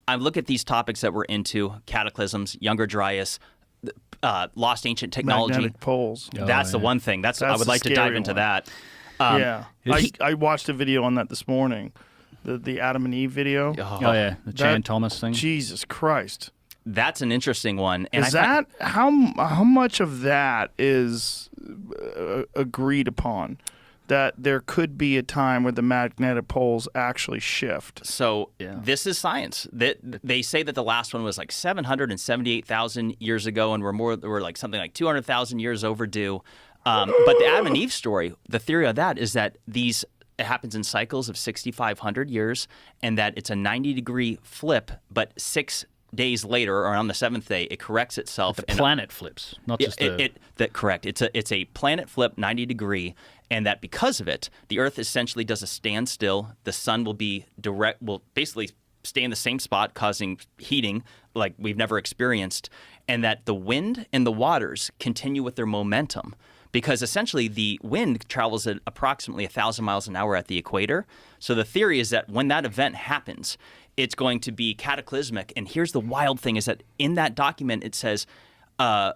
I look at these topics that we're into: cataclysms, Younger Dryas, lost ancient technology. Magnetic poles. That's the one thing. I would like to dive into that. I watched a video on that this morning, the Adam and Eve video. The Chan Thomas thing. Jesus Christ. That's an interesting one. And how much of that is agreed upon? That there could be a time where the magnetic poles actually shift. So this is science. They say that the last one was like 778,000 years ago, and we're like something like 200,000 years overdue. But the Adam and Eve story, the theory of that is that it happens in cycles of 6,500 years, and that it's a 90-degree flip, but 6 days later, or on the seventh day, it corrects itself. The planet flips, not just correct. It's a planet flip, 90-degree, and that because of it, the Earth essentially does a standstill. The sun will basically stay in the same spot, causing heating like we've never experienced, and that the wind and the waters continue with their momentum. Because essentially the wind travels at approximately 1,000 miles an hour at the equator. So the theory is that when that event happens, it's going to be cataclysmic. And here's the wild thing is that in that document it says a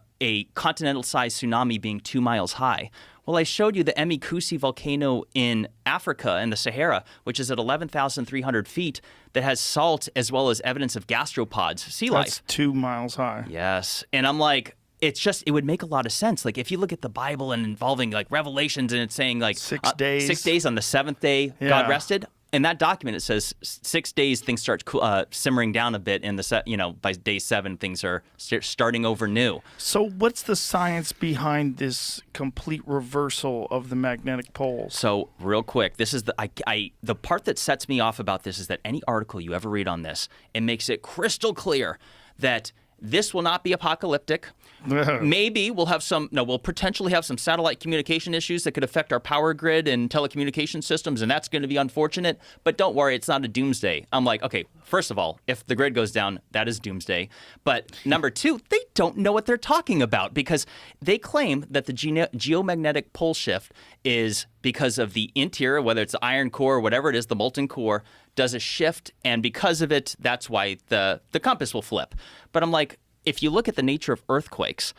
continental-sized tsunami being 2 miles high. Well, I showed you the Emikusi volcano in Africa in the Sahara, which is at 11,300 feet, that has salt as well as evidence of gastropods, sea life. That's 2 miles high. Yes. And I'm like, it would make a lot of sense. Like if you look at the Bible and involving like Revelations and it's saying like 6 days. 6 days on the seventh day, God rested. In that document, it says 6 days things start simmering down a bit, and by day 7 things are starting over new. So what's the science behind this complete reversal of the magnetic poles? So real quick, this is the part that sets me off about this is that any article you ever read on this, it makes it crystal clear that this will not be apocalyptic. Maybe we'll potentially have some satellite communication issues that could affect our power grid and telecommunication systems, and that's going to be unfortunate. But don't worry, it's not a doomsday. I'm like, okay, first of all, if the grid goes down, that is doomsday. But number two, they don't know what they're talking about because they claim that the geomagnetic pole shift is because of the interior, whether it's the iron core or whatever it is, the molten core, does a shift, and because of it, that's why the compass will flip. But I'm like, if you look at the nature of earthquakes,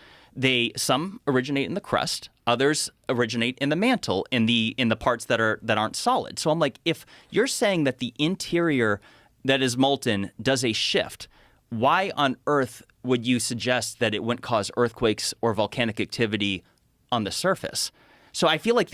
some originate in the crust, others originate in the mantle, in the parts that aren't solid. So I'm like, if you're saying that the interior that is molten does a shift, why on earth would you suggest that it wouldn't cause earthquakes or volcanic activity on the surface? So I feel like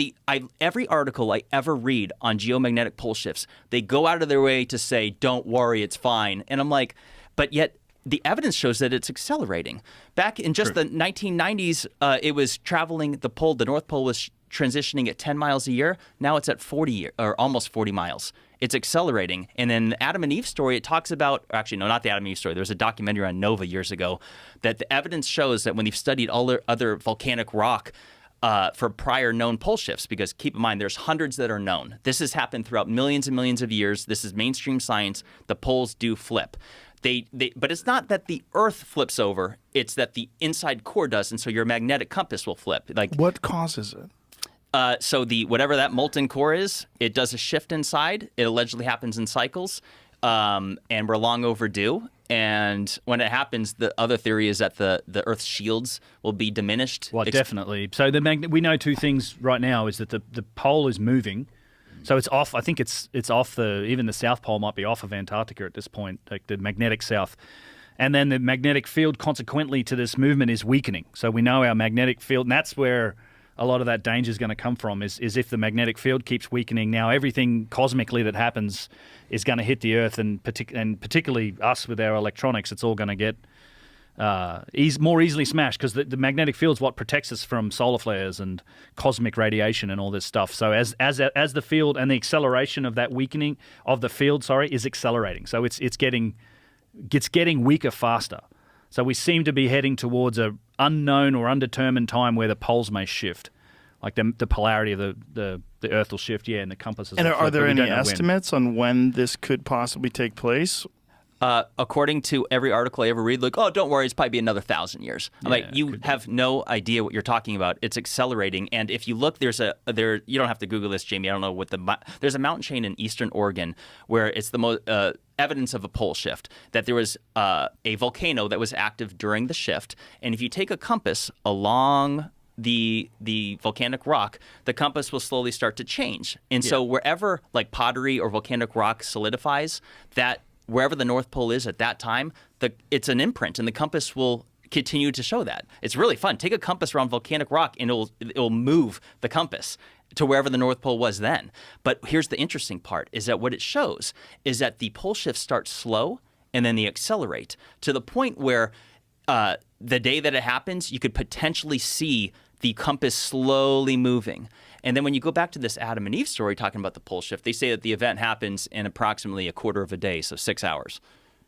every article I ever read on geomagnetic pole shifts, they go out of their way to say, don't worry, it's fine. And I'm like, but yet the evidence shows that it's accelerating. Back in just the 1990s, it was traveling, the North Pole was transitioning at 10 miles a year. Now it's at 40 or almost 40 miles. It's accelerating. And then the Adam and Eve story, it talks about, or actually, no, not the Adam and Eve story. There was a documentary on Nova years ago that the evidence shows that when they've studied all the other volcanic rock, for prior known pole shifts, because keep in mind, there's hundreds that are known. This has happened throughout millions and millions of years. This is mainstream science. The poles do flip. But it's not that the Earth flips over. It's that the inside core does, and so your magnetic compass will flip. Like what causes it? So whatever that molten core is, it does a shift inside. It allegedly happens in cycles, and we're long overdue. And when it happens, the other theory is that the Earth's shields will be diminished. Well, definitely. So we know two things right now: is that the pole is moving, so it's off. I think it's off even the South Pole might be off of Antarctica at this point, like the magnetic south, and then the magnetic field consequently to this movement is weakening. So we know our magnetic field, and that's where a lot of that danger is going to come from. Is if the magnetic field keeps weakening. Now everything cosmically that happens is going to hit the Earth, and particularly us with our electronics, it's all going to get more easily smashed because the magnetic field is what protects us from solar flares and cosmic radiation and all this stuff. So as the field and the acceleration of that weakening of the field, is accelerating. So it's getting weaker faster. So we seem to be heading towards a unknown or undetermined time where the poles may shift. Like the polarity of the Earth will shift, and the compasses. And will are flip, there any estimates on when this could possibly take place? According to every article I ever read, like, oh, don't worry, it's probably be another 1,000 years. I'm like, you have no idea what you're talking about. It's accelerating. And if you look, you don't have to Google this, Jamie. I don't know what there's a mountain chain in eastern Oregon where it's the most evidence of a pole shift, that there was a volcano that was active during the shift. And if you take a compass along the volcanic rock, the compass will slowly start to change. And so wherever like pottery or volcanic rock solidifies, that wherever the North Pole is at that time, it's an imprint, and the compass will continue to show that. It's really fun. Take a compass around volcanic rock, and it'll move the compass to wherever the North Pole was then. But here's the interesting part, is that what it shows is that the pole shifts start slow, and then they accelerate to the point where the day that it happens, you could potentially see the compass slowly moving. And then when you go back to this Adam and Eve story talking about the pole shift, they say that the event happens in approximately a quarter of a day, so 6 hours.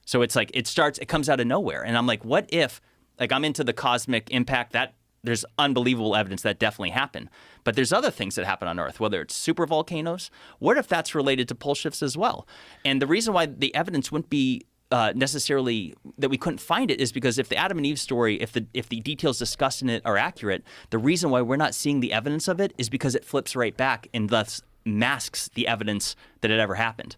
So it's like it comes out of nowhere. And I'm like, what if, like, I'm into the cosmic impact, that there's unbelievable evidence that definitely happened. But there's other things that happen on Earth, whether it's super volcanoes. What if that's related to pole shifts as well? And the reason why the evidence wouldn't be necessarily that we couldn't find it is because if the Adam and Eve story, if the details discussed in it are accurate, the reason why we're not seeing the evidence of it is because it flips right back and thus masks the evidence that it ever happened.